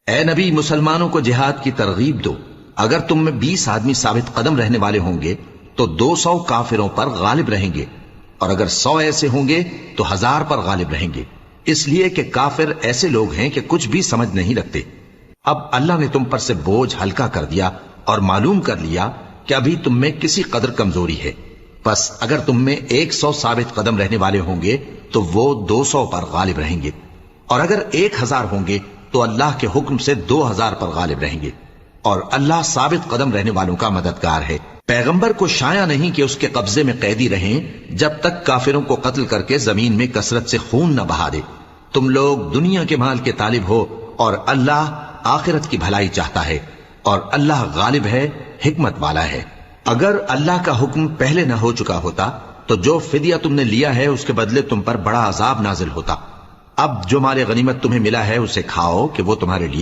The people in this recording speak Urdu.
اے نبی مسلمانوں کو جہاد کی ترغیب دو، اگر تم میں 20 آدمی ثابت قدم رہنے والے ہوں گے تو 200 کافروں پر غالب رہیں گے، اور اگر 100 ایسے ہوں گے تو 1000 پر غالب رہیں گے، اس لیے کہ کافر ایسے لوگ ہیں کہ کچھ بھی سمجھ نہیں رکھتے۔ اب اللہ نے تم پر سے بوجھ ہلکا کر دیا اور معلوم کر لیا کہ ابھی تم میں کسی قدر کمزوری ہے، بس اگر تم میں 100 ثابت قدم رہنے والے ہوں گے تو وہ 200 پر غالب رہیں گے، اور اگر 1000 ہوں گے تو اللہ کے حکم سے 2000 پر غالب رہیں گے، اور اللہ ثابت قدم رہنے والوں کا مددگار ہے۔ پیغمبر کو شایع نہیں کہ اس کے قبضے میں قیدی رہیں جب تک کافروں کو قتل کر کے زمین میں کثرت سے خون نہ بہا دے۔ تم لوگ دنیا کے مال کے طالب ہو اور اللہ آخرت کی بھلائی چاہتا ہے، اور اللہ غالب ہے، حکمت والا ہے۔ اگر اللہ کا حکم پہلے نہ ہو چکا ہوتا تو جو فدیہ تم نے لیا ہے اس کے بدلے تم پر بڑا عذاب نازل ہوتا۔ اب جو مال غنیمت تمہیں ملا ہے اسے کھاؤ کہ وہ تمہارے لیے